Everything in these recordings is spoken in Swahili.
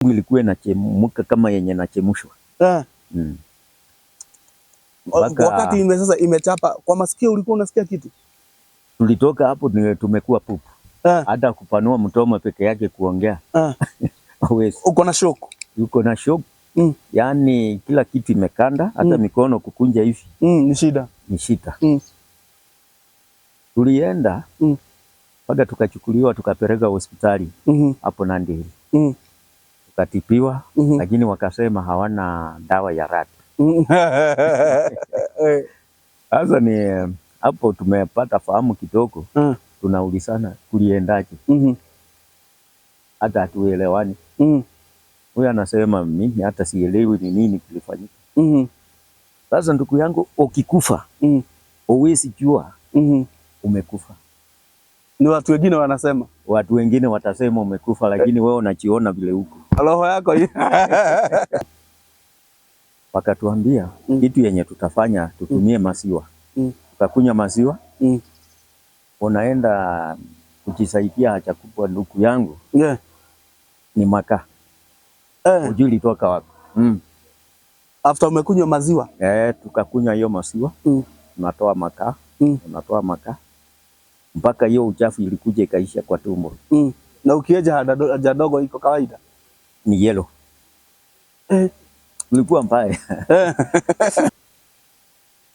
ilikuwa inachemka kama yenye nachemshwa. Wakati sasa imechapa kwa masikio, ulikuwa unasikia kitu? Tulitoka hapo tumekuwa pupu. Hata kupanua mdomo peke yake kuongea. Uko na shock? Uko na shock. Yaani kila kitu imekanda, hata mikono kukunja hivi. Ni shida. Ni shida. Tulienda mpaka tukachukuliwa tukapeleka hospitali hapo Nandi. Tukatipiwa, lakini wakasema hawana dawa ya rati. Sasa ni hapo tumepata fahamu kidogo. Tunaulizana kuliendaje. Hata hatuelewani. Huyu anasema mimi hata sielewi ni nini kilifanyika. Sasa ndugu yangu, ukikufa huwezi jua umekufa. Ni watu wengine wanasema. Watu wengine watasema umekufa, lakini wewe unajiona vile huko. Roho yako hii. Wakatuambia kitu yenye tutafanya tutumie maziwa. Tukakunywa maziwa. Unaenda kujisaidia haja kubwa ndugu yangu. Ni makaa. Ujui litoka wapi. After umekunywa maziwa? Tukakunywa hiyo maziwa. Unatoa makaa. Unatoa makaa. Mpaka hiyo uchafu ilikuja ikaisha kwa tumbo. Na ukieja haja dogo iko kawaida? Ni yellow. Ulikuwa mbaya.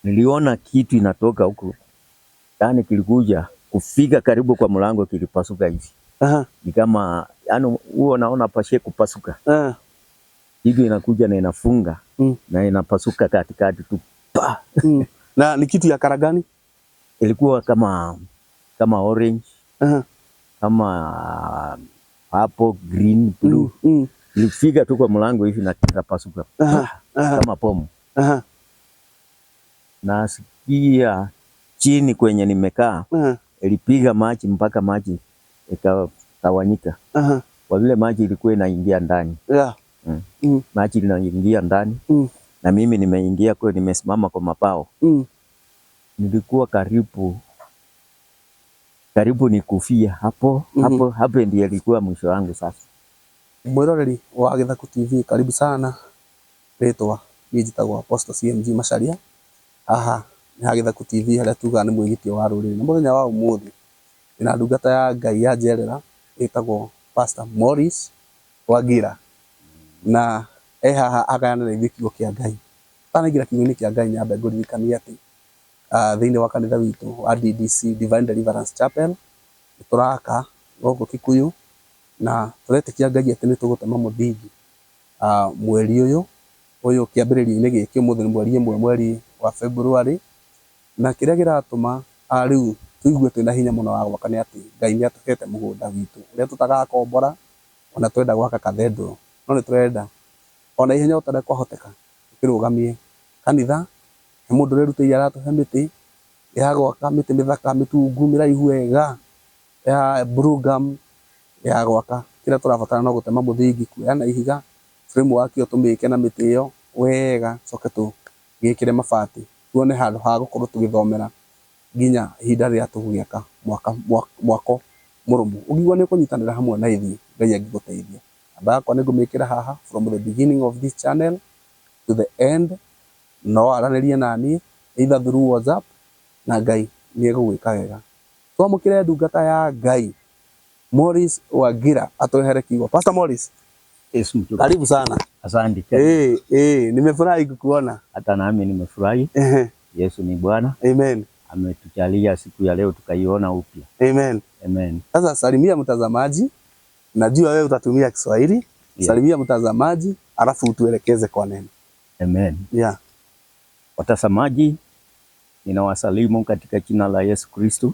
Niliona kitu inatoka huko. Yaani kilikuja kufika karibu kwa mlango kilipasuka hivi. Ni kama yaani huo naona pashe kupasuka. Hivi inakuja na inafunga na inapasuka katikati tu. Na ni kitu ya kara gani? Ilikuwa kama orange. Kama purple, green, blue. Ilifika tu kwa mlango hivi na ikapasuka. Kama bomu. Nasikia chini kwenye nimekaa. Ilipiga maji mpaka maji ikatawanyika. Kwa vile maji ilikuwa inaingia ndani. Maji inaingia ndani. Na mimi nimeingia kwa nimesimama kwa mapao. Nilikuwa karibu nikufia hapo. Hapo ndiyo ilikuwa mwisho wangu sasa. Mwiroreri wa Githaku TV, karibu sana. Ritwa njitagwo Apostle CMG Macharia. Haha ni Githaku TV haria tuga ni mwigitio wa ruriri. Na muthenya wa umuthi ina ndungata ya Ngai ya njerera itagwo Pastor Morris Wagira. Na haha agayana na kiugo kia Ngai. Tanagira kiugo kia Ngai nyambe ngũririkania ati thiini wa kanitha witu wa DDC Divine Deliverance Chapel turaka gũkũ Kikuyu, na turetikia Ngai ati ni tugutema muthingi mweri uyu kiambiririo-ini giki umuthi ni mweri 1 mweri wa February, na kiria giratuma riu tuigue twina hinya muno wa gwaka ni ati Ngai ni atugete mugunda witu uria tutagakombora, ona twenda gwaka kathendro, no ni turenda ona ihenya utare kwahoteka tukirugamie kanitha he mundu rerutĩire aratuhe mĩtĩ ya gwaka, mĩtĩ mĩthaka mĩtungu mĩraihu wega ya brugam ya gwaka. Kĩrĩa tũrabatara no gũtema mũthingi, kuoya na ihiga framework ĩyo tũmĩke na mĩtĩ ĩyo wega, coke tũgĩkĩre mabati, tuone handũ ha gũkorwo tũgĩthomera nginya ihinda rĩrĩa tũgũgĩaka mwako mũrũmu. Ũngĩigua nĩ ũkũnyitanĩra hamwe na ithuĩ, Ngai angĩgũteithia. Namba yakwa nĩ ngũmĩkĩra haha from the beginning of this channel to the end. No aranĩrie naniĩ either through WhatsApp, na Ngai nĩ egũgwĩka wega. Twamũkĩre ndungata ya Ngai Morris Wagira aturehere kiugo. Pastor Morris, karibu sana. Asante. Nimefurahi kukuona. Hata nami nimefurahi. Yesu ni Bwana. Amen. Ametujalia siku ya leo tukaiona upya. Amen. Amen. Sasa salimia mtazamaji. Najua wewe utatumia Kiswahili. Salimia mtazamaji alafu utuelekeze kwa neno. Amen. Watazamaji, ninawasalimu katika jina la Yesu Kristo.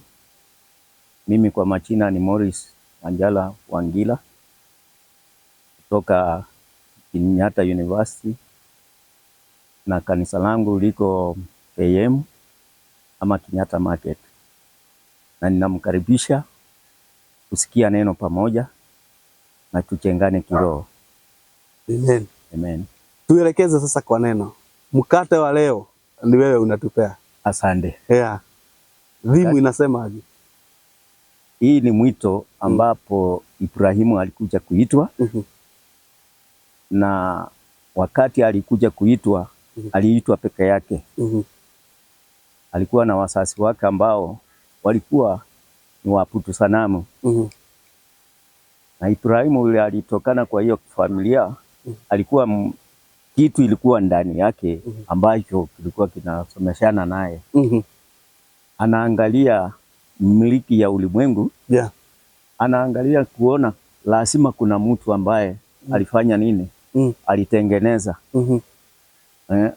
Mimi kwa majina ni Morris Wanjala Wangila kutoka Kenyatta University, na kanisa langu liko AM ama Kenyatta Market, na ninamkaribisha kusikia neno pamoja na tuchengane kiroho. Amen. Amen. Tuelekeze sasa kwa neno. Mkate wa leo ni wewe unatupea. Asante. Dhimu inasemaje? Hii ni mwito ambapo Ibrahimu alikuja kuitwa na wakati alikuja kuitwa aliitwa peke yake. Alikuwa na wasasi wake ambao walikuwa ni waabudu sanamu. Na Ibrahimu yule alitokana kwa hiyo familia, alikuwa kitu ilikuwa ndani yake ambacho kilikuwa kinasomeshana naye. Anaangalia miliki ya ulimwengu. Anaangalia kuona lazima kuna mtu ambaye alifanya nini? Alitengeneza.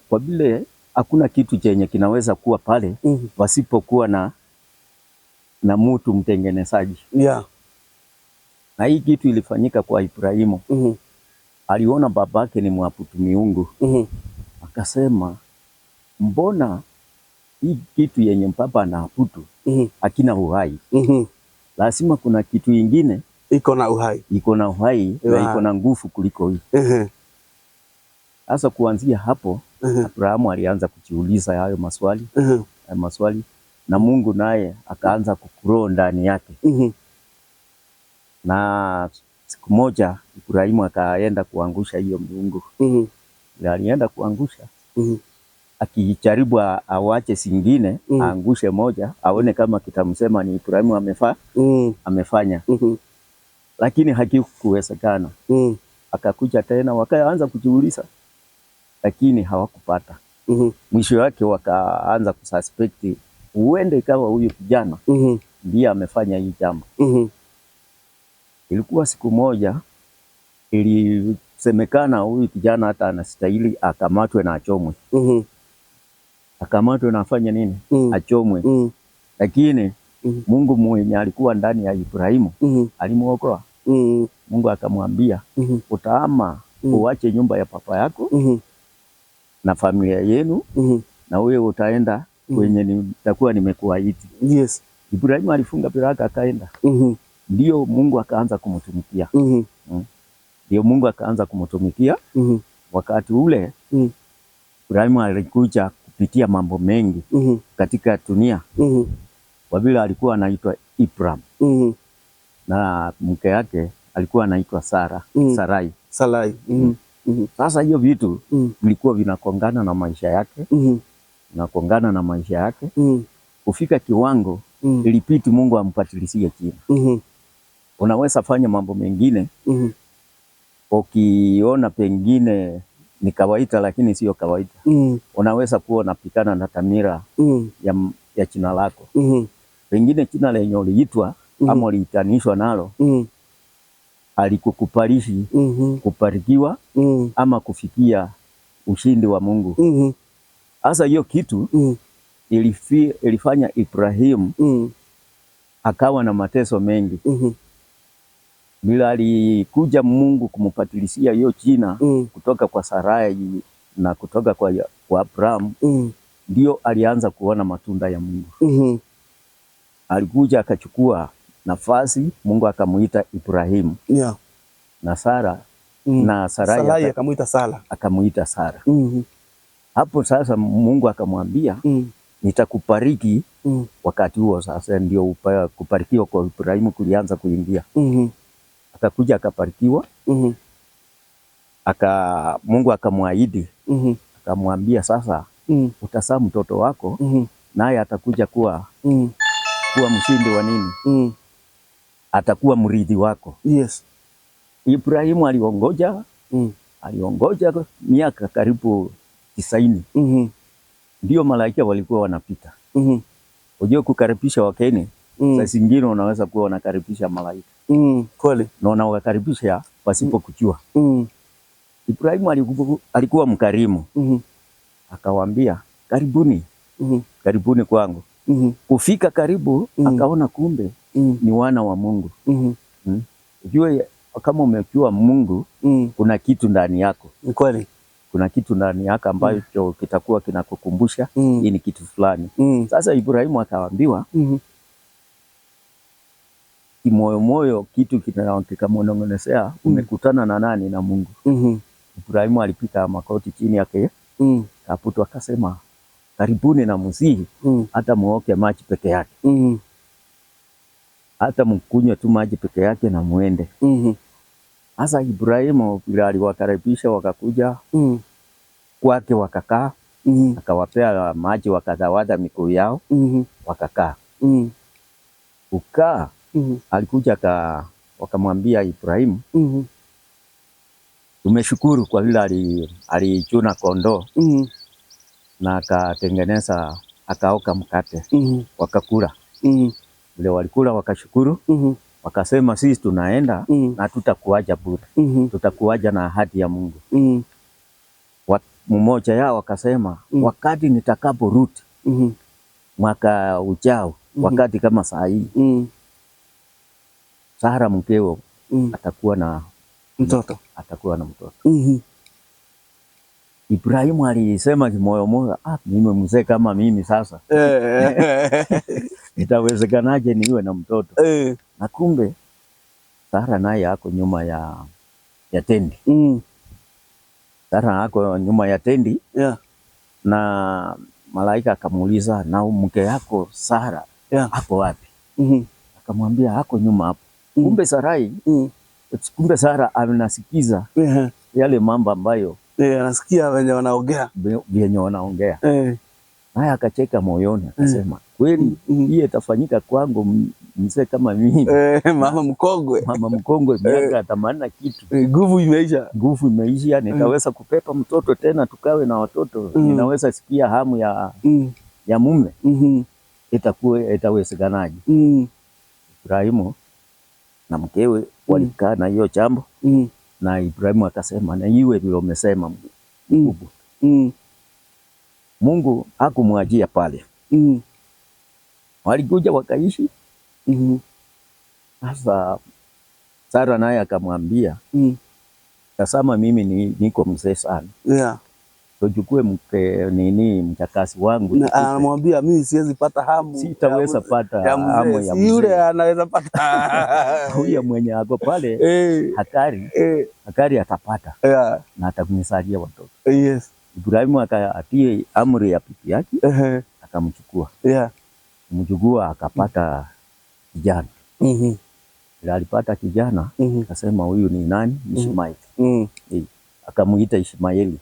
Kwa vile hakuna kitu chenye kinaweza kuwa pale wasipokuwa na mtu mtengenezaji. Na hii kitu ilifanyika kwa Ibrahimu. Aliona babake ni mwabudu miungu. Akasema, mbona hii kitu yenye baba anaabudu hakina uhai? Lazima kuna kitu ingine iko na uhai. Iko na uhai na iko na nguvu kuliko hii. Sasa kuanzia hapo Abrahamu alianza kujiuliza hayo maswali na Mungu naye akaanza kugrow ndani yake. Na siku moja Ibrahimu akaenda kuangusha hiyo miungu. Alienda kuangusha. Akijaribu awache zingine, aangushe moja, aone kama kitamsema ni Ibrahimu amefanya. Lakini hakikuwezekana. Akakuja tena wakaanza kujiuliza, lakini hawakupata. Mwisho wake wakaanza kususpect huenda ikawa huyu kijana ndiye amefanya hii jambo. Ilikuwa siku moja ilisemekana huyu kijana hata anastahili akamatwe na achomwe. Akamatwe na afanye nini? Achomwe. Lakini Mungu mwenye alikuwa ndani ya Ibrahimu alimuokoa. Mungu akamwambia, utaama uache nyumba ya papa yako na familia yenu na wewe utaenda kwenye nitakuwa nimekuahidi. Ibrahimu alifunga baraka akaenda. Ndio Mungu akaanza kumtumikia. Ndio Mungu akaanza kumtumikia. Wakati ule Ibrahimu alikuja kupitia mambo mengi katika dunia. Kwa vile alikuwa anaitwa Ibrahim. Na mke yake alikuwa anaitwa Sarai. Sasa hiyo vitu vilikuwa vinakongana na maisha yake. Vinakongana na maisha yake. Kufika kiwango ilipiti Mungu ampatilisie jina. Unaweza fanya mambo mengine ukiona pengine ni kawaida lakini sio kawaida. Unaweza kuwa unapikana na dhamira ya jina lako. Pengine jina lenye uliitwa ama uliitanishwa nalo alikukuparishi kuparikiwa ama kufikia ushindi wa Mungu. Sasa hiyo kitu ilifanya Ibrahimu akawa na mateso mengi. Bila alikuja Mungu kumpatilisia hiyo jina kutoka kwa Sarai na kutoka kwa Abraham, ndio alianza kuona matunda ya Mungu. Alikuja akachukua nafasi, Mungu akamuita Ibrahimu. Na Sarai akamuita Sara. Hapo sasa Mungu akamwambia nitakubariki. Wakati huo sasa ndio kubarikiwa kwa Ibrahimu kulianza kuingia. Akakuja akabarikiwa. Mungu akamwahidi. Akamwambia sasa utazaa mtoto wako naye atakuja kuwa mshindi wa nini? Atakuwa mrithi wako. Ibrahimu aliongoja miaka karibu 90. Ndio malaika walikuwa wanapita. Unajua kukaribisha wageni, saa zingine unaweza kuwa unakaribisha malaika. Kweli. Na unawakaribisha pasipo kujua. Ibrahimu alikuwa mkarimu. Akawaambia, karibuni. Karibuni kwangu. Kufika karibu, akaona kumbe ni wana wa Mungu. Ujue kama umejua Mungu, kuna kitu ndani yako. Kweli. Kuna kitu ndani yako ambacho kitakuwa kinakukumbusha hii ni kitu fulani. Sasa Ibrahimu akaambiwa kimoyomoyo kitu kikamwongelesea, umekutana na nani? Na Mungu. Ibrahimu alipika makoti chini yake. Kaputu akasema, karibuni na msihi hata muoke maji peke yake. Hata mkunywe tu maji peke yake na muende. Sasa Ibrahimu vile aliwakaribisha wakakuja kwake wakakaa, akawapea maji wakatawadha miguu yao, wakakaa. Kukaa, alikuja wakamwambia Ibrahimu, tumeshukuru kwa vile alichuna kondoo na akatengeneza, akaoka mkate, wakakula. Vile walikula wakashukuru, wakasema sisi tunaenda na tutakuacha bure, tutakuacha na ahadi ya Mungu. Mmoja yao akasema, wakati nitakaporudi mwaka ujao, wakati kama saa hii, Sara mkeo atakuwa na mtoto, Ibrahimu alisema kimoyomoyo, mimi mzee kama mimi sasa itawezekanaje niwe na mtoto? Na kumbe Sara naye ako nyuma ya tendi. Sara ako nyuma ya tendi. Na malaika akamuuliza, na mke yako Sara hapo wapi? Akamwambia hako nyuma hapo. Kumbe Sarai, kumbe Sara anasikiza yale mambo ambayo anasikia wenye wanaongea. Naye akacheka moyoni akasema, kweli hii itafanyika kwangu mzee kama mimi. Mama mkongwe miaka 80 na kitu. Nguvu imeisha. Nitaweza kupepa mtoto tena tukawe na watoto. Ninaweza sikia hamu ya mume. Itawezekanaje? Ibrahimu na mkewe walikaa na hiyo jambo. Na Ibrahimu akasema, na iwe vile umesema mkubwa. Mungu hakumwachia pale. Walikuja wakaishi. Sasa Sara naye akamwambia, tazama mimi niko mzee sana. So chukue mchakasi wangu. Anamwambia mimi siwezi pata hamu. Sitaweza pata hamu ya mzee. Yule anaweza pata. Huyo mwenye ako pale Hakari atapata. Na atakunisaidia watoto. Ibrahimu akatie amri ya pipi yake, akamchukua. Kumchukua akapata kijana. Alipata kijana, akasema huyu ni nani? Ishmaeli. Akamuita Ishmaeli.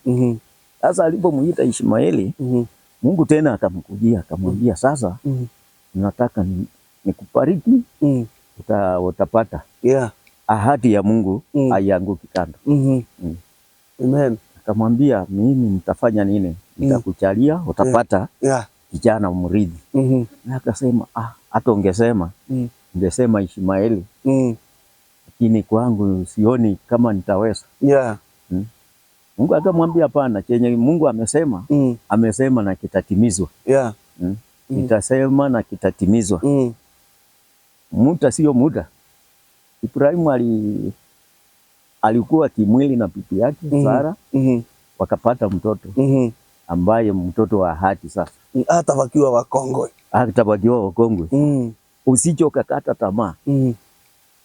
Sasa alipomuita Ishmaeli, Mungu tena akamkujia akamwambia, sasa nataka nikubariki, utapata. Ahadi ya Mungu haianguki kando. Amen. Akamwambia, mimi nitafanya nini? Nitakujalia utapata kijana mrithi. Na akasema, hata ungesema Ishmaeli, lakini kwangu sioni kama nitaweza. Mungu akamwambia, hapana, chenye Mungu amesema, amesema na kitatimizwa. Nitasema na kitatimizwa. Muda sio muda. Ibrahimu alikuwa kimwili na bibi yake Sara, wakapata mtoto ambaye mtoto wa ahadi. Sasa hata wakiwa wakongwe, usichokakata tamaa.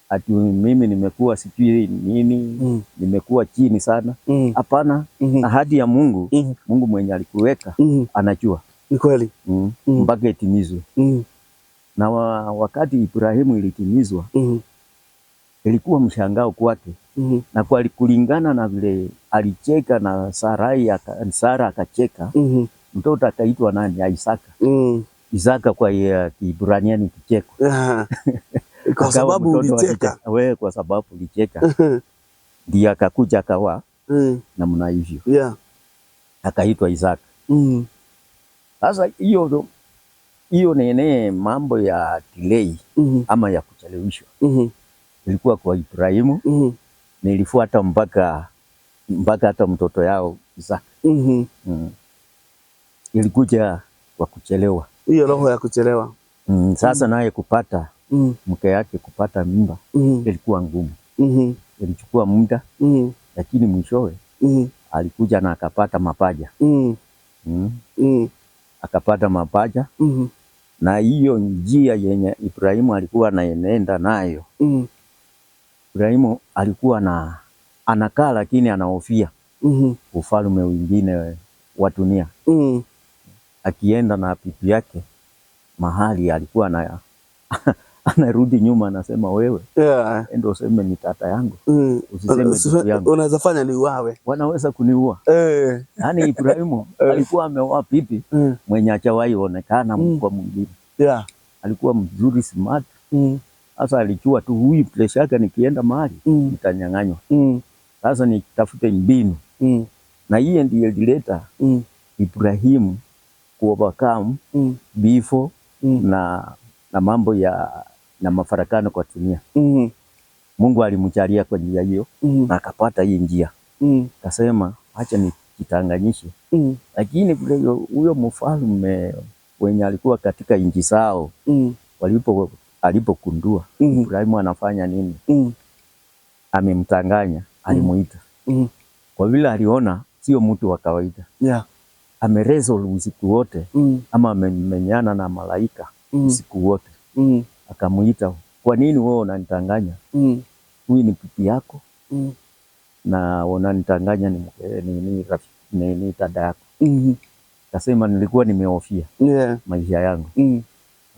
Ati mimi nimekuwa sijui nini, nimekuwa chini sana. Hapana, ahadi ya Mungu, Mungu mwenye alikuweka anajua. Ni kweli. Mpaka itimizwe. Na wakati Ibrahimu ilitimizwa, ilikuwa mshangao kwake. Na kwa kulingana na vile alicheka na Sara akacheka, mtoto akaitwa nani? Isaka. Isaka kwa Kiebrania ni kicheko. Kwa sababu ulicheka. Kwa sababu ulicheka. Ndiye akakuja akawa namna hivyo. Akaitwa Isaka. Sasa hiyo nene mambo ya delay ama ya kuchelewishwa ilikuwa kwa Ibrahimu. Nilifuata mpaka hata mtoto yao Isaka. Ilikuja kwa kuchelewa. Hiyo roho ya kuchelewa. Sasa naye kupata mke yake kupata mimba ilikuwa ngumu. Ilichukua muda, lakini mwishowe alikuja na akapata mapaja. Akapata mapaja. Na hiyo njia yenye Ibrahimu alikuwa anaenda nayo, Ibrahimu alikuwa anakaa lakini anahofia ufalme mwingine wa dunia. Akienda na bibi yake mahali alikuwa anarudi nyuma anasema wewe ndio useme ni tata yangu. Usiseme ndugu yangu. Unaweza fanya ni uawe. Wanaweza kuniua. Yaani Ibrahimu alikuwa ameoa pipi mwenye hajawahi onekana kwa mwingine. Alikuwa mzuri, smart. Sasa alijua tu huyu place yake nikienda mahali nitanyang'anywa. Sasa nitafute mbinu. Na hiyo ndiyo ilileta Ibrahimu kuovercome vifo na mambo na mafarakano kwa dunia. Mungu alimjalia kwa njia hiyo na akapata hii njia. Akasema acha nijitanganyishe. Lakini huyo mfalme wenye alikuwa katika nchi zao alipokundua Ibrahimu anafanya nini, amemtanganya, alimuita. Kwa vile aliona sio mtu wa kawaida. Ameresolve usiku wote ama amemenyana na malaika usiku wote. Akamuita, kwa nini wewe unanitanganya? Huyu ni pipi yako na unanitanganya ni dada yako. Akasema nilikuwa nimeofia maisha yangu.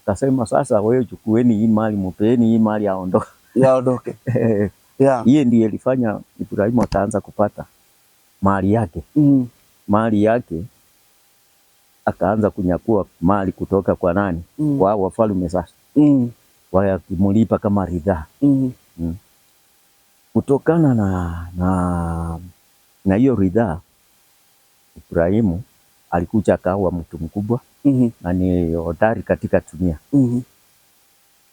Akasema sasa wewe chukueni hii mali, mpeni hii mali aondoke. Hiyo ndiyo ilifanya Ibrahimu akaanza kupata mali yake. Mali yake akaanza kunyakua mali kutoka kwa nani? Kwa wafalme sasa. Wakimulipa kama ridhaa. Kutokana na hiyo ridhaa, Ibrahimu alikuja akawa mtu mkubwa na ni hodari katika dunia.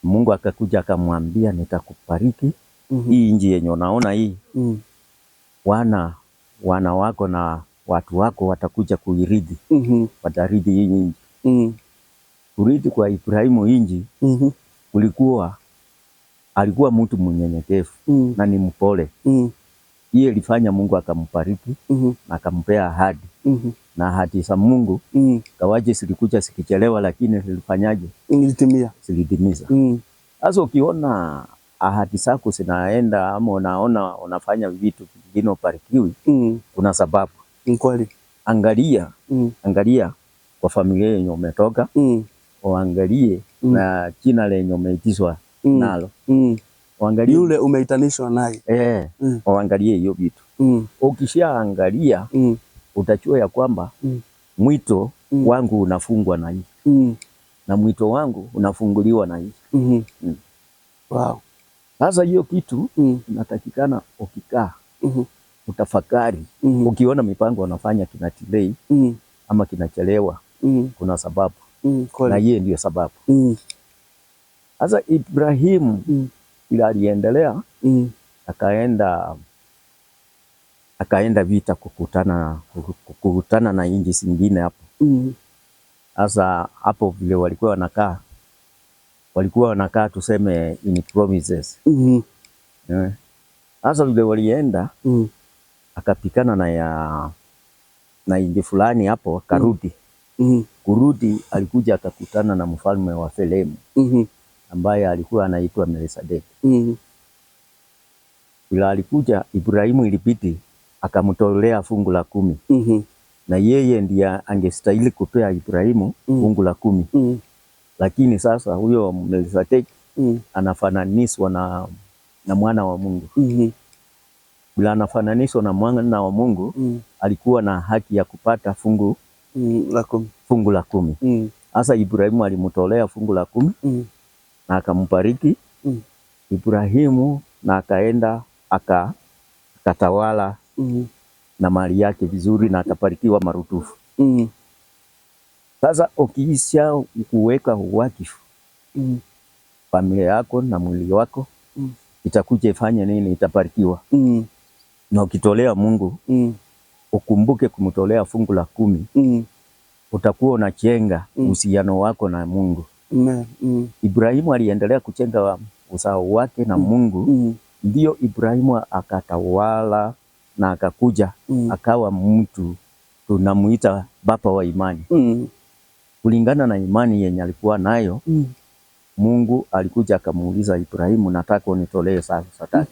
Mungu akakuja akamwambia, nitakubariki hii nchi yenye unaona hii. Wana wako na watu wako watakuja kuirithi. Watarithi hii nchi. Kurithi kwa Ibrahimu nchi alikuwa mtu mnyenyekevu na ni mpole. Hiyo ilifanya Mungu akambariki na akampea ahadi. Na ahadi za Mungu kawaje zilikuja zikichelewa, lakini zilifanyaje? Zilitimiza. Sasa ukiona ahadi zako zinaenda ama unaona unafanya vitu vingine ubarikiwi, kuna sababu. Kweli. Angalia kwa familia yenye umetoka, uangalie na jina lenye umeitishwa nalo. Uangalie yule umeitanishwa naye. Uangalie hiyo vitu. Ukishaangalia utajua ya kwamba mwito wangu unafungwa na hii. Na mwito wangu unafunguliwa na hii. Wow. Sasa hiyo kitu inatakikana ukikaa utafakari. Ukiona mipango unafanya kina delay ama kinachelewa, kuna sababu. Na hiyo ndio sababu. Sasa Ibrahimu ila aliendelea akaenda vita kukutana na nchi zingine hapo. Sasa hapo vile walikuwa wanakaa tuseme in promises. Sasa vile walienda akapikana na nchi fulani hapo, akarudi. Kurudi alikuja akakutana na mfalme wa Salemu ambaye alikuwa anaitwa Melkisedeki. Bila alikuja Ibrahimu ilibidi akamtolea fungu la 10. Na yeye ndiye angestahili kupea Ibrahimu fungu la 10. Lakini sasa huyo Melkisedeki anafananishwa na mwana wa Mungu. Bila anafananishwa na mwana wa Mungu, alikuwa na haki ya kupata fungu la 10. Sasa Ibrahimu alimtolea fungu la 10 na akambariki Ibrahimu na akaenda akatawala na mali yake vizuri na akabarikiwa marudufu. Sasa ukiisha kuweka wakifu familia yako na mwili wako itakuja ifanye nini? Itabarikiwa. Na ukitolea Mungu ukumbuke kumtolea fungu la 10, utakuwa unajenga uhusiano wako na Mungu. Ibrahimu aliendelea kujenga uzao wake na Mungu. Ndio Ibrahimu akatawala na akakuja akawa mtu tunamuita baba wa imani. Kulingana na imani yenye alikuwa nayo, Mungu alikuja akamuuliza Ibrahimu, nataka unitolee sadaka.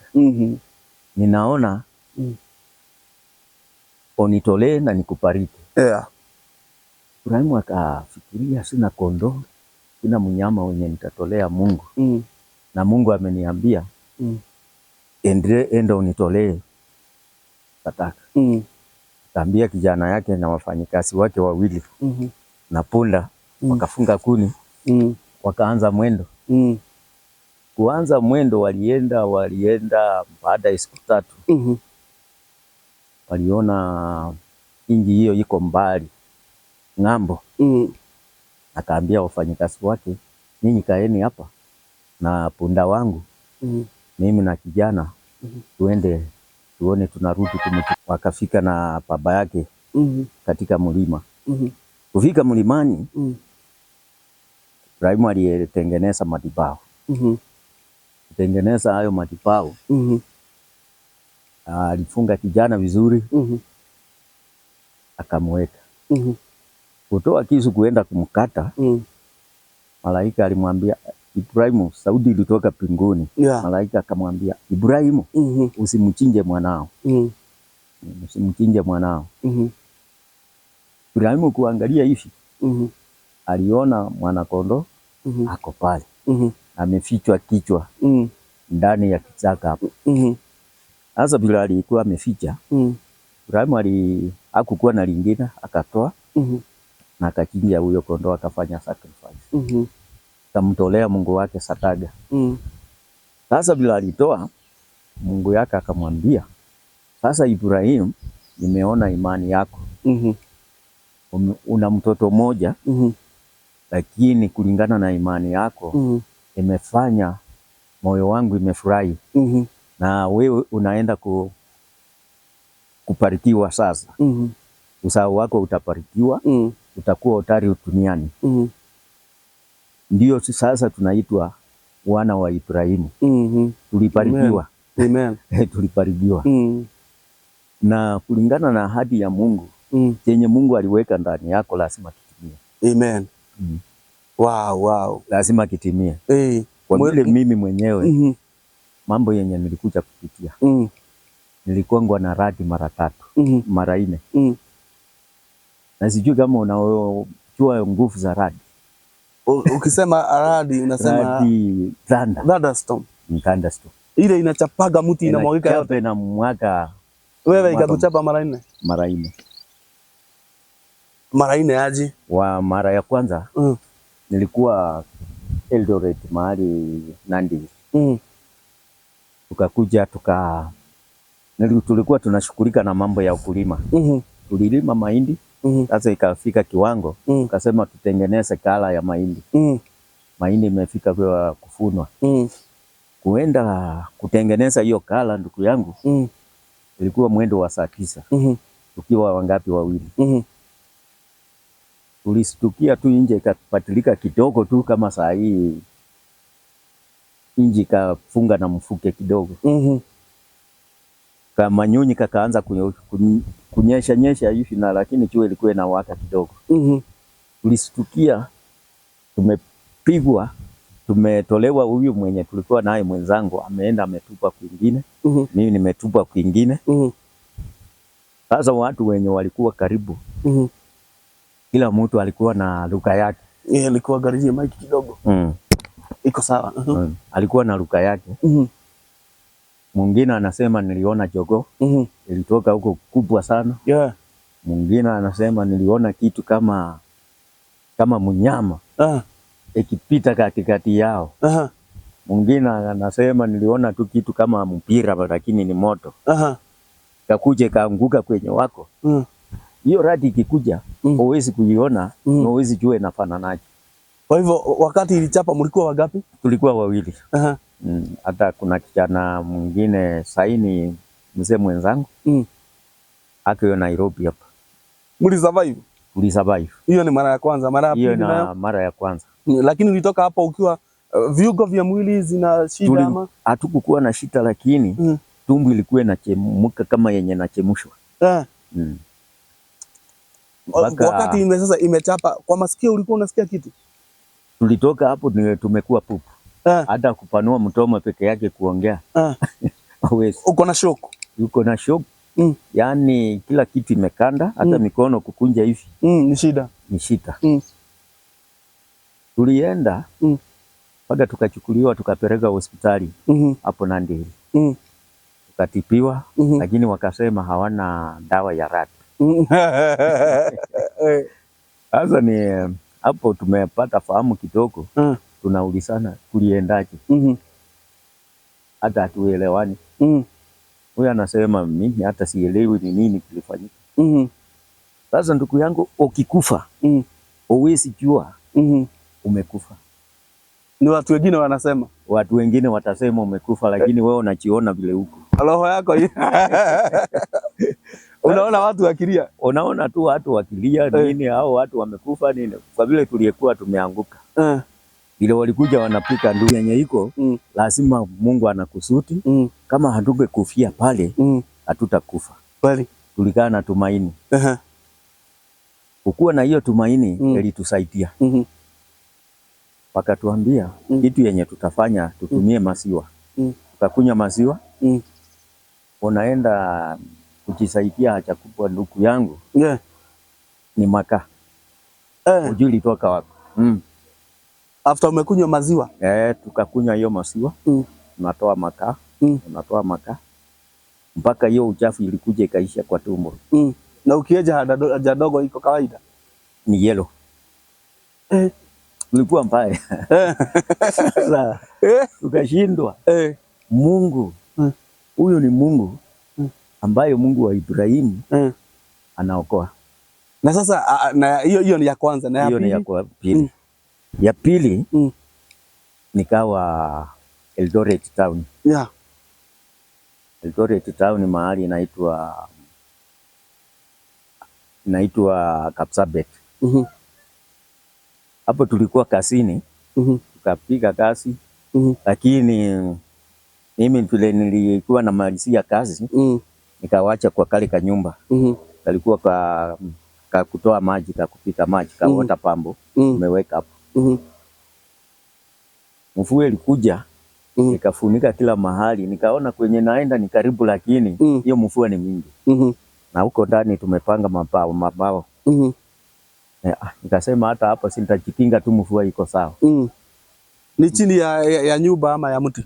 Ninaona unitolee na nikubariki. Ibrahimu akafikiria, sina kondoo, sina mnyama wenye nitatolea Mungu. na Mungu ameniambia enda unitolee sadaka. Kaambia kijana yake na wafanyikazi wake wawili na punda wakafunga kuni wakaanza mwendo. Kuanza mwendo walienda baada ya siku 3 waliona inji hiyo iko mbali ng'ambo. Akaambia wafanyikazi wake, ninyi kaeni hapa na punda wangu, mimi na kijana tuende tuone tunarudi tumechukua. Wakafika na baba yake katika mlima. Kufika mlimani, Ibrahimu alitengeneza madhabahu. Kutengeneza hayo madhabahu, alifunga kijana vizuri, akamweka. Kutoa kisu kuenda kumkata, malaika alimwambia Ibrahimu, sauti ilitoka mbinguni. Malaika akamwambia Ibrahimu, usimchinje mwanao. Usimchinje mwanao. Ibrahimu kuangalia hivi, aliona mwana-kondoo ako pale. Amefichwa kichwa ndani ya kichaka hapo. Sasa bila alikuwa ameficha, Ibrahimu hakukuwa na lingine, akatoa na akachinja huyo kondoo, akafanya sacrifice. Akamtolea Mungu wake sadaka. Sasa bila alitoa, Mungu yake akamwambia, sasa Ibrahimu, nimeona imani yako. Una mtoto mmoja, lakini kulingana na imani yako imefanya moyo wangu imefurahi. Na wewe unaenda kuparikiwa sasa. Uzao wako utaparikiwa, utakuwa hodari duniani. Ndio sasa tunaitwa wana wa Ibrahimu. Tuliparikiwa. Amen. Tuliparikiwa. Na kulingana na ahadi ya Mungu, chenye Mungu aliweka ndani yako lazima kitimie. Amen. Wow. Lazima kitimie. Kwa vile mimi mwenyewe mambo yenye nilikuja kupitia. Nilikuwa na radi mara 3, mara 4. Na sijui kama unajua nguvu za radi. Ukisema radi unasema radi thunderstorm. Thunderstorm. Ile inachapaga mti inamwagika yote na mwaka. Wewe ikakuchapa mara 4? Mara 4. Mara 4 aje? Mara ya kwanza nilikuwa Eldoret mahali Nandi. Tukakuja tulikuwa tunashughulika na mambo ya ukulima. Tulilima mahindi. Sasa ikafika kiwango, tukasema tutengeneze kala ya mahindi. Mahindi imefika kwa kufunwa. Kuenda kutengeneza hiyo kala, ndugu yangu, ilikuwa mwendo wa saa 9. Tukiwa wangapi? Wawili. Tulistukia tu nje ikapatilika kidogo tu kama saa hii. Inji kafunga na mfuke kidogo. Kama nyunyi kakaanza kunyesha hivi, na lakini jua ilikuwa inawaka kidogo. Tulistukia tumepigwa, tumetolewa. Huyu mwenye tulikuwa naye mwenzangu ameenda ametupa kwingine. Mimi nimetupa kwingine. Sasa watu wenye walikuwa karibu, kila mtu alikuwa na lugha yake. Alikuwa gariji mic kidogo. Iko sawa. Alikuwa na lugha yake. Mwingine anasema niliona jogoo. Ilitoka huko kubwa sana. Mwingine anasema niliona kitu kama mnyama ikipita katikati yao. Mwingine anasema niliona tu kitu kama mpira lakini ni moto. Kakuja kaanguka kwenye wako. Hiyo radi ikikuja, huwezi kuiona, huwezi jua inafananaje. Kwa hivyo wakati ilichapa mlikuwa wangapi? Tulikuwa wawili. Hata kuna kijana mwingine saini mzee mwenzangu. Akiwa Nairobi hapa. Mlisurvive? Tulisurvive. Hiyo ni mara ya kwanza, mara ya pili nayo? Hiyo na mara ya kwanza. Lakini ulitoka hapa ukiwa viungo vya mwili zina shida ama? Hatukukuwa na shida, lakini tumbo ilikuwa inachemuka kama yenye inachemshwa. Wakati sasa imechapa kwa masikio ulikuwa unasikia kitu? Tulitoka hapo tumekuwa pupu. Hata kupanua mdomo peke yake kuongea. Uko na shock? Uko na shock. Yaani kila kitu imekanda, hata mikono kukunja hivi. Ni shida. Ni shida. Tulienda mpaka tukachukuliwa tukapeleka hospitali hapo Nandi. Tukatipiwa lakini wakasema hawana dawa ya rat. Sasa ni hapo tumepata fahamu kidogo. Tunaulizana kuliendaje? Hata hatuelewani. Huyu anasema mimi hata sielewi ni nini kilifanyika. Sasa ndugu yangu, ukikufa huwezi jua umekufa. Ni watu wengine wanasema. Watu wengine watasema umekufa, lakini wewe unajiona vile huko. Roho yako unaona watu wakilia. Unaona tu watu wakilia nini, hao watu wamekufa nini, kwa vile tuliyekuwa tumeanguka. Vile walikuja wanapika ndugu yenye iko, lazima Mungu anakusuti. Kama hatungekufia pale, hatutakufa. Kweli. Tulikaa na tumaini. Ukuwa na hiyo tumaini ilitusaidia. Wakatuambia kitu yenye tutafanya tutumie maziwa. Tukakunywa maziwa. Unaenda kujisaidia haja kubwa ndugu yangu. Ni makaa. Ujui litoka wapi. After umekunywa maziwa? Tukakunywa hiyo maziwa. Unatoa makaa. Unatoa makaa. Mpaka hiyo uchafu ilikuja ikaisha kwa tumbo. Na ukieja haja dogo iko kawaida? Ni yellow. Ulikuwa mbaya. Sasa tukashindwa. Mungu huyo ni Mungu ambaye Mungu wa Ibrahimu anaokoa. Na sasa na hiyo ni ya kwanza, na ya pili? Hiyo ni ya pili. Ya pili nikawa Eldoret town. Eldoret town mahali inaitwa Kapsabet. Hapo tulikuwa kasini. Tukapiga kazi. Lakini mimi vile nilikuwa na malizia kazi, nikawacha kwa kale ka nyumba. Kalikuwa ka kutoa maji, ka kupika maji, ka water pump, umeweka hapo. Mvua ilikuja, ikafunika kila mahali. Nikaona kwenye naenda ni karibu, lakini hiyo mvua ni mingi. Na huko ndani tumepanga mabao. Nikasema hata hapa sitajikinga tu, mvua iko sawa. Ni chini ya nyumba ama ya mti?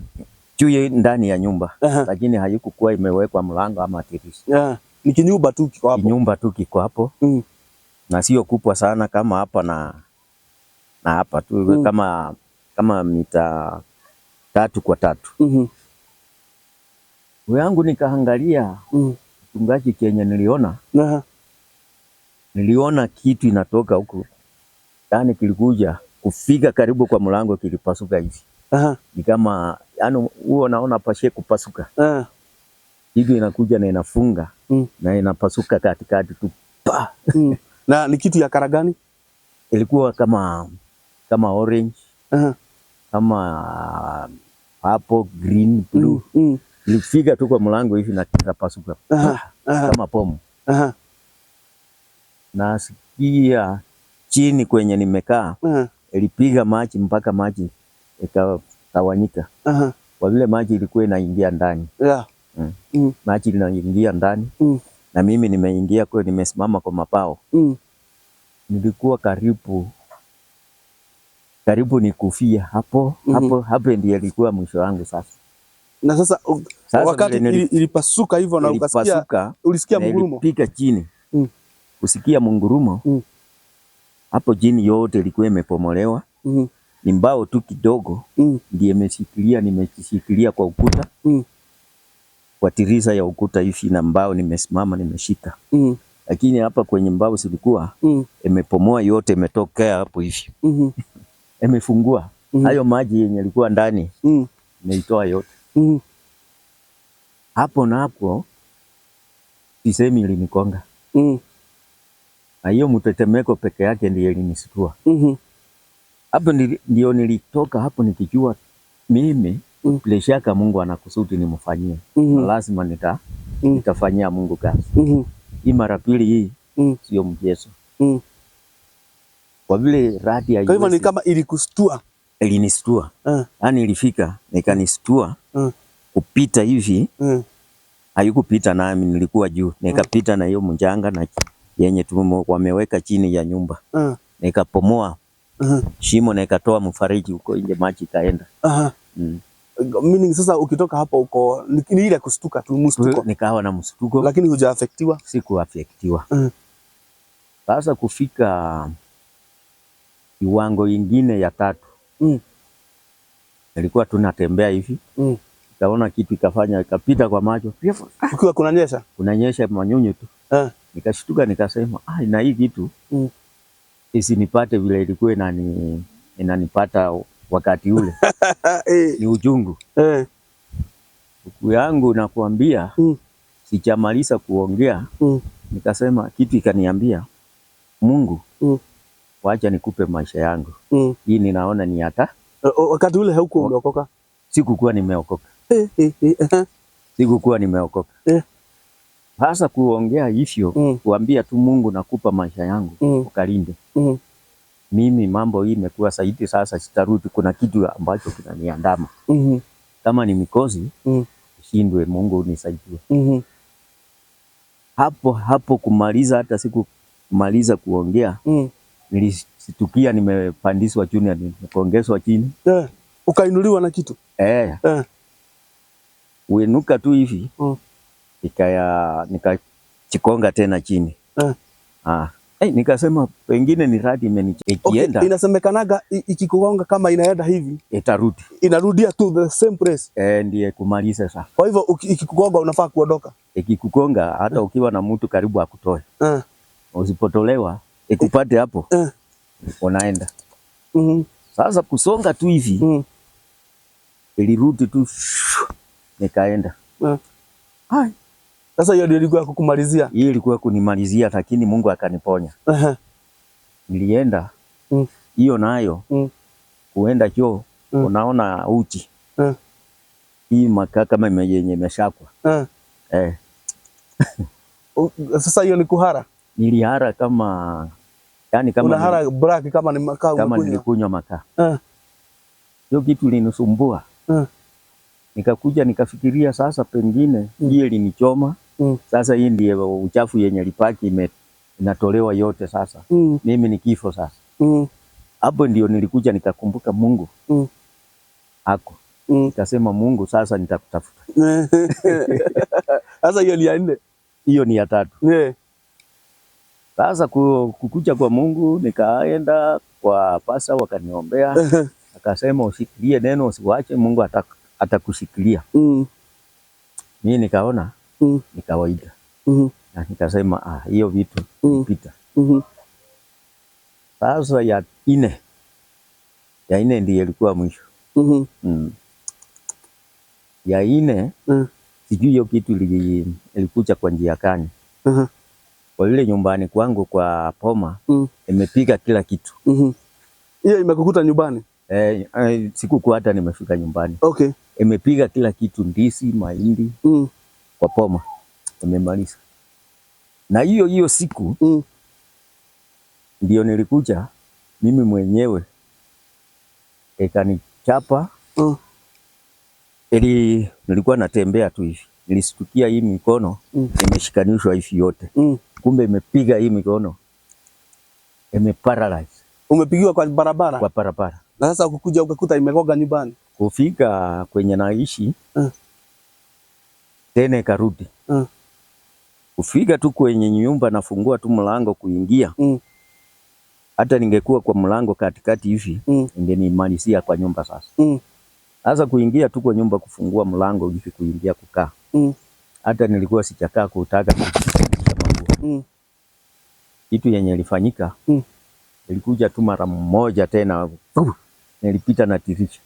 Juu ndani ya nyumba. Lakini haikukuwa imewekwa mlango ama dirisha. Ni kinyumba tu kiko hapo. Kinyumba tu kiko hapo. Na sio kubwa sana kama hapa na hapa tu, kama mita 3 kwa 3. Yangu nikaangalia mchungaji, kenye niliona kitu inatoka huko. Yaani kilikuja kufika karibu kwa mlango, kilipasuka hivi. Ni kama yani huo naona pashe kupasuka. Hivi inakuja na inafunga na inapasuka katikati tu. Na ni kitu ya kara gani? Ilikuwa kama orange. Kama purple, green, blue. Ilifika tu kwa mlango hivi na ikapasuka. Kama pomu. Nasikia chini kwenye nimekaa ilipiga maji mpaka maji ikatawanyika. Kwa vile maji ilikuwa inaingia ndani. Maji inaingia ndani. Na mimi nimeingia kwa, nimesimama kwa mapao. Nilikuwa karibu nikufia hapo. Hapo ndiye ilikuwa mwisho wangu sasa. Na sasa wakati ilipasuka hivyo na ulisikia mungurumo? Ilipika chini. Kusikia mungurumo. Hapo jini yote ilikuwa imepomolewa. Ni mbao tu kidogo ndiye nimeshikilia kwa ukuta. Kwa tiriza ya ukuta hivi, na mbao nimesimama nimeshika. Lakini hapa kwenye mbao silikuwa imepomoa yote, imetokea hapo hivi. Imefungua. Hayo maji yenye yalikuwa ndani imeitoa yote. Hapo na hapo sisemi ilinikonga. Na hiyo mtetemeko peke yake ndiye ilinisitua. Hapo ndio nilitoka hapo nikijua mimi bila shaka Mungu anakusudi nimfanyie. Lazima nitafanyia Mungu kazi. Hii mara pili hii sio mchezo. Kwa vile radi ya kwa hivyo ni kama ilikustua. Ilinistua. Yaani ilifika nikanistua. Kupita hivi haikupita nami, nilikuwa juu. Nikapita na hiyo mjanga na yenye wameweka chini ya nyumba. Nikapomoa Shimo na ikatoa mfereji huko nje, maji kaenda. Meaning sasa ukitoka hapo uko ni ile kustuka tu, mstuko. Nikawa na mstuko. Lakini hujaafektiwa? Sikuafektiwa. Sasa kufika kiwango ingine ya 3. Nilikuwa tunatembea hivi. Nikaona kitu ikafanya ikapita kwa macho. Ukiwa kunanyesha? Kunanyesha manyunyu tu. Nikashtuka nikasema, na hii kitu isinipate vile ilikuwa inanipata wakati ule. Ni uchungu. Siku yangu nakuambia, sichamaliza kuongea, nikasema kitu ikaniambia, Mungu, wacha nikupe maisha yangu. Hii ninaona ni hata. Wakati ule haukuwa umeokoka? Sikukuwa nimeokoka. Sikukuwa nimeokoka. Sasa kuongea hivyo, kuambia tu Mungu nakupa maisha yangu, ukalinde. Mimi mambo hii imekuwa zaidi sasa, sitarudi, kuna kitu ambacho kinaniandama. Kama ni mikosi, shindwe, Mungu unisaidie. Hapo kumaliza, hata siku kumaliza kuongea, nilisitukia nimepandishwa juu, nikaongezwa chini. Ukainuliwa na kitu? Uenuka tu hivi, nikachikonga tena chini. Nikasema pengine ni radi imenikienda. Inasemekanaga ikikugonga kama inaenda hivi, itarudi. Inarudia to the same place. Ndiye kumaliza sasa. Kwa hivyo ikikugonga unafaa kuondoka. Ikikugonga hata ukiwa na mtu karibu akutoe. Usipotolewa, ikupate hapo. Unaenda. Sasa kusonga tu hivi. Ilirudi tu, nikaenda. Sasa hiyo ndio ilikuwa kukumalizia? Hiyo ilikuwa kunimalizia, lakini Mungu akaniponya. Nilienda hiyo nayo kuenda choo, unaona uchi. Hii makaa kama yenye imeshakwa. Sasa hiyo ni kuhara? Nilihara kama, yani kama unahara black kama ni makaa kama nilikunywa makaa. Hiyo kitu ilinisumbua. Nikakuja nikafikiria sasa pengine hii ilinichoma. Sasa hii ndiyo uchafu yenye lipaki inatolewa yote sasa. Mimi ni kifo sasa. Hapo ndio nilikuja nikakumbuka Mungu. Ako. Nikasema Mungu, sasa nitakutafuta. Sasa hiyo ni ya 4. Hiyo ni ya 3. Sasa kukuja kwa Mungu, nikaenda kwa pasa, wakaniombea. Akasema ushikilie neno, usiwache, Mungu atakushikilia. Mimi nikaona ni kawaida. Na nikasema hiyo vitu ipita. Sasa ya 4 ndiyo ilikuwa mwisho. Ya 4 sijui hiyo kitu ilikuja kwa njia gani. Kwa ile nyumbani kwangu kwa Poma, imepiga kila kitu. Hiyo imekukuta nyumbani? Sikukuwa hata nimefika nyumbani. Okay. Imepiga kila kitu, ndizi, mahindi, kwa Poma. Imemaliza. Na hiyo siku ndio nilikuja mimi mwenyewe, ikanichapa. Nilikuwa natembea tu hivi, nilistukia hii mikono imeshikanishwa hivi yote. Kumbe imepiga hii mikono, imeparalyze. Umepigiwa kwa barabara? Kwa barabara. Na sasa ukukuja ukakuta imegoga nyumbani? Kufika kwenye naishi tena ikarudi. Kufika tu kwenye nyumba, nafungua tu mlango kuingia. Hata ningekuwa kwa mlango katikati hivi, ingenimalizia kwa nyumba sasa. Sasa kuingia tu kwa nyumba, kufungua mlango hivi kuingia kukaa. Hata nilikuwa sichakaa kutaka mambo. Kitu yenye ilifanyika, ilikuja tu mara moja tena, nilipita na tirisha.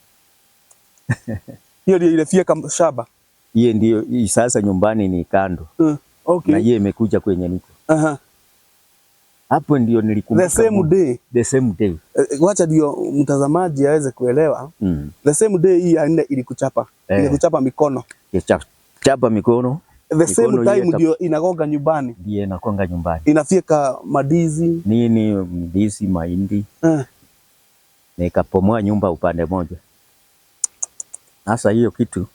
Hiyo ndio ile fieka shaba. Hiyo ndio sasa nyumbani ni kando. Okay. Na yeye imekuja kwenye niko. Hapo ndio nilikumbuka. The same day. Wacha ndio mtazamaji aweze kuelewa. The same day hii ya 4 ilikuchapa. Ilikuchapa mikono. Chapa mikono. The same time ndio inagonga nyumbani. Ndio inagonga nyumbani. Inafieka madizi. Nini, mdizi, mahindi. Na ikapomoa nyumba upande moja. Sasa hiyo kitu.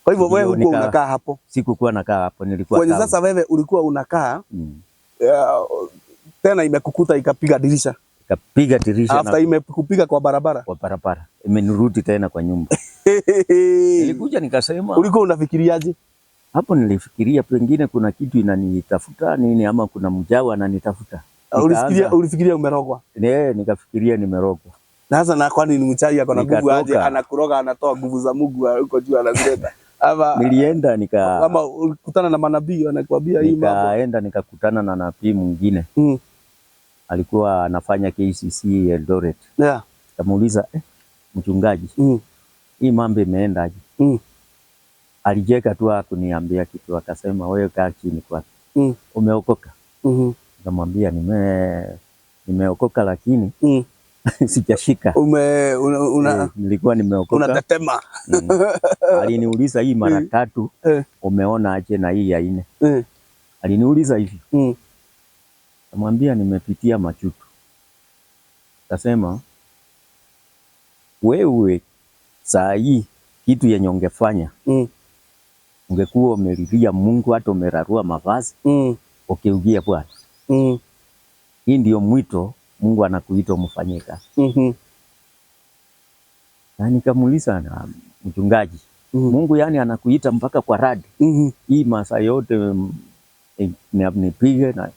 Kwa hivyo wewe ulikuwa unakaa hapo? Sikukuwa nakaa hapo, nilikuwa kwa sasa wewe ulikuwa unakaa. Tena imekukuta ikapiga dirisha. kapiga dirisha after imekupiga kwa barabara. Kwa barabara. Imenirudi tena kwa nyumba. Nilikuja nikasema, ulikuwa unafikiriaje? Hapo nilifikiria pengine kuna kitu inanitafuta nini ama kuna mjawa ananitafuta. Ulifikiria umerogwa? Nikafikiria nimerogwa. Na sasa na kwani ni mchawi ako na nguvu aje, anakuroga anatoa nguvu za Mungu huko juu anazileta? Ama nilienda kama ulikutana na manabii anakuambia hii mambo? Nikaenda nikakutana na nabii mwingine. Alikuwa anafanya KCC Eldoret. Kamuuliza, mchungaji, hii mambo imeendaje? Alijeka tu akuniambia kitu, akasema wewe kaa chini kwake. Umeokoka? Nikamwambia nimeokoka lakini sijashika. Nilikuwa nimeokoka. Unatetema. Aliniuliza hii mara 3 umeona aje na hii ya 4? Aliniuliza hivi. Nikamwambia nimepitia machutu. Akasema wewe saa hii kitu yenye ungefanya ungekuwa umelilia Mungu, hata umerarua mavazi ukiugia Bwana. Hii ndio mwito Mungu anakuita umfanyie kazi. Na nikamuuliza na mchungaji, Mungu yani anakuita mpaka kwa radi? Hii masaa yote nipige? Na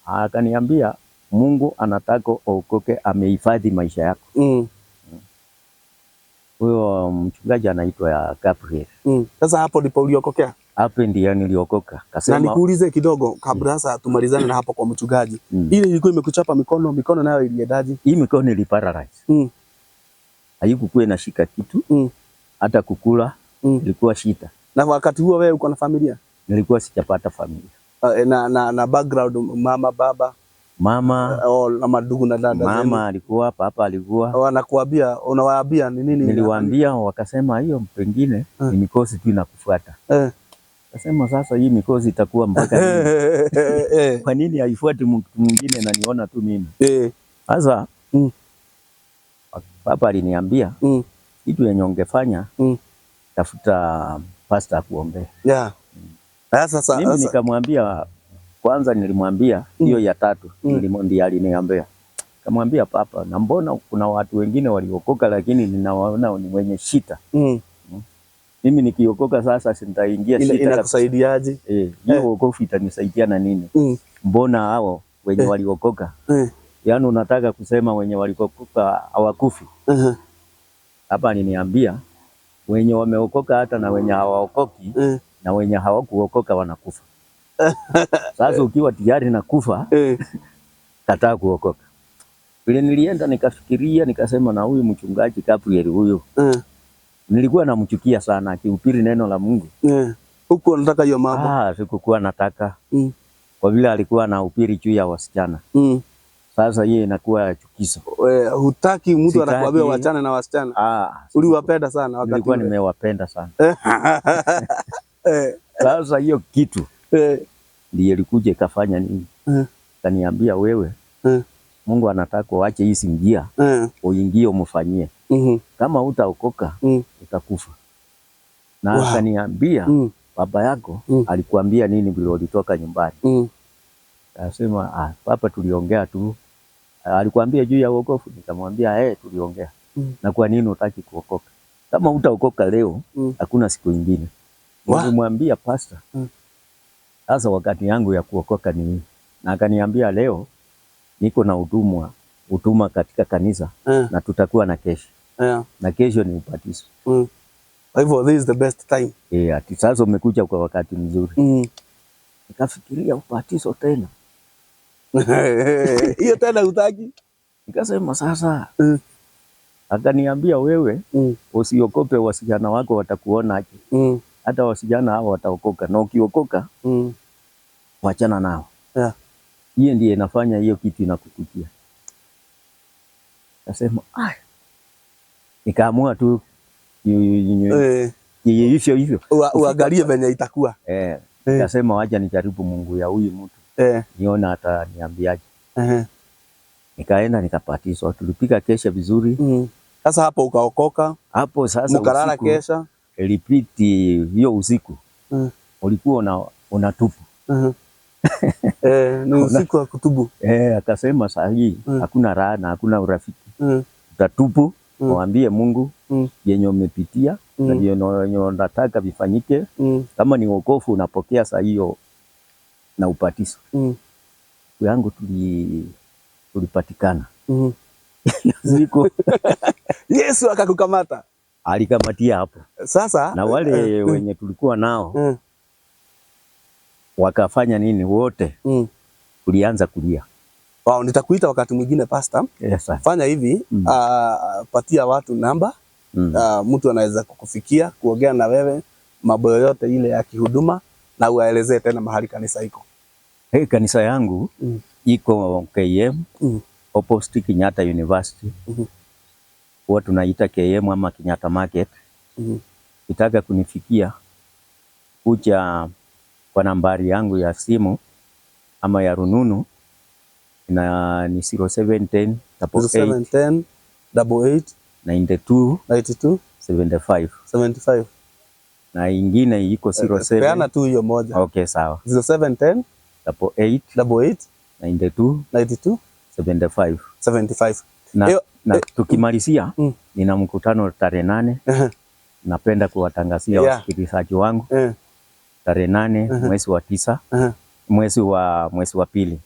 akaniambia Mungu anataka uokoke, amehifadhi maisha yako. Huyo mchungaji anaitwa Gabriel. Sasa hapo ndipo uliokokea? Hapo ndio niliokoka. Kasema, na nikuulize kidogo kabla sasa tumalizane na hapo kwa mchungaji. Ile ilikuwa imekuchapa mikono nayo iliendaje? Hii mikono iliparalyze. Haikuwa inashika kitu. Hata kukula ilikuwa shida. Na wakati huo wewe uko na familia? Nilikuwa sijapata familia. Na background mama baba? Mama na madugu na dada. Mama alikuwa, papa alikuwa. Wanakuambia, unawaambia ni nini? Niliwaambia, wakasema hiyo pengine ni mikosi tu inakufuata. Kasema sasa hii mikosi itakuwa mpaka nini? Kwa nini haifuati mtu mwingine na niona tu mimi? Sasa papa aliniambia kitu yenye ungefanya, tafuta pastor kuombea. Sasa mimi nikamwambia, kwanza nilimwambia hiyo ya 3 ndiye aliniambia. Kamwambia papa, na mbona kuna watu wengine waliokoka lakini ninawaona ni wenye shida. Mimi nikiokoka sasa sitaingia shida. Inakusaidiaje? Hiyo wokovu itanisaidia na nini? Mbona hao wenye waliokoka? Yaani unataka kusema wenye waliokoka hawakufi? Hapa aliniambia wenye wameokoka hata na wenye hawaokoki na wenye hawakuokoka wanakufa. Sasa ukiwa tayari na kufa, kataa kuokoka. Vile nilienda nikafikiria, nikasema na huyu mchungaji Gabriel huyu, nilikuwa namchukia sana akihubiri neno la Mungu. Huko unataka hiyo mambo? Sikukuwa nataka. Kwa vile alikuwa anahubiri juu ya wasichana. Sasa yeye inakuwa chukizo. Hutaki mtu anakuambia wachana na wasichana? Uliwapenda sana wakati? Nilikuwa nimewapenda sana. Sasa hiyo kitu ndiye ilikuja ikafanya nini? Kaniambia wewe, Mungu anataka uache hii singia, uingie umfanyie. Kama utaokoka utakufa. Na akaniambia baba yako alikuambia nini bila ulitoka nyumbani? Akasema papa tuliongea tu. Alikuambia juu ya wokovu? Nikamwambia tuliongea. Na kwa nini utaki kuokoka? Kama utaokoka leo hakuna siku nyingine. Nilimwambia pastor, sasa wakati yangu ya kuokoka ni hii. Na akaniambia leo niko na huduma katika kanisa na tutakuwa na kesho. Na kesho ni ubatizo. Kwa hivyo this is the best time. Ati sasa umekuja kwa wakati mzuri. Nikafikiria ubatizo tena. Hiyo tena hutaki? Nikasema sasa. Akaniambia wewe usiokope, wasichana wako watakuona aje. Hata wasichana hao wataokoka, na ukiokoka wachana nao. Hiyo ndiye inafanya hiyo kitu inakukutia. Nasema nikaamua tu hivyo uangalie venye itakuwa. Nikasema wacha nijaribu Mungu ya huyu mtu. Niona hata niambiaje. Nikaenda nikabatizwa, tulipiga kesha vizuri. Sasa hapo ukaokoka? Hapo sasa mkarara kesha? Ilipiti hiyo usiku. Ulikuwa unatupu. Ni usiku wa kutubu. Akasema saa hii hakuna raha na hakuna urafiki. Utatubu, mwambie Mungu yenye umepitia na yenye unataka vifanyike. Kama ni wokovu unapokea saa hiyo na upatizo. Yangu tulipatikana. Siku Yesu akakukamata. Alikamatia hapo. Sasa na wale wenye tulikuwa nao wakafanya nini wote? Tulianza kulia. Wow, nitakuita wakati mwingine pastor. Yes, fanya hivi, patia watu namba. Mtu anaweza kukufikia, kuongea na wewe mambo yote ile ya kihuduma, na uwaelezee tena mahali kanisa iko. Kanisa yangu iko KM opposite Kenyatta University. Huwa tunaita KM ama Kenyatta Market. Ukitaka kunifikia kuja kwa nambari yangu ya simu ama ya rununu na ni 0710 88 92 75. Na ingine iko 07. Peana tu hiyo moja. Okay, sawa. 0710 88 92 75. Na tukimalizia nina mkutano tarehe 8. Napenda kuwatangazia wasikilizaji wangu tarehe 8 mwezi wa 9, mwezi wa pili.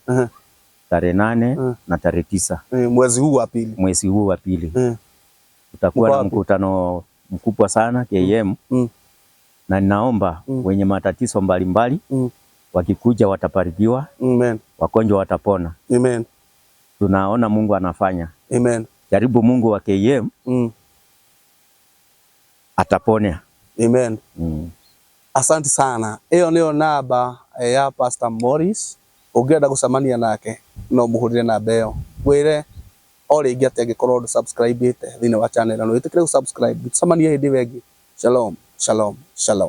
Tarehe 8 na tarehe 9 mwezi huu wa pili. Utakuwa na mkutano mkubwa sana KM. Na ninaomba wenye matatizo mbalimbali wakikuja wataparikiwa. Wagonjwa watapona. Tunaona Mungu anafanya. Jaribu Mungu wa KM ataponea. Asante sana. Hiyo niyo namba ya Pastor Morris. Ungenda gucamania nake no muhurire na beo. Wire ori ingi ati angikorwo subscribe thini wa channel no itikire subscribe. Tucamanie hindi wengi. Shalom, shalom, shalom.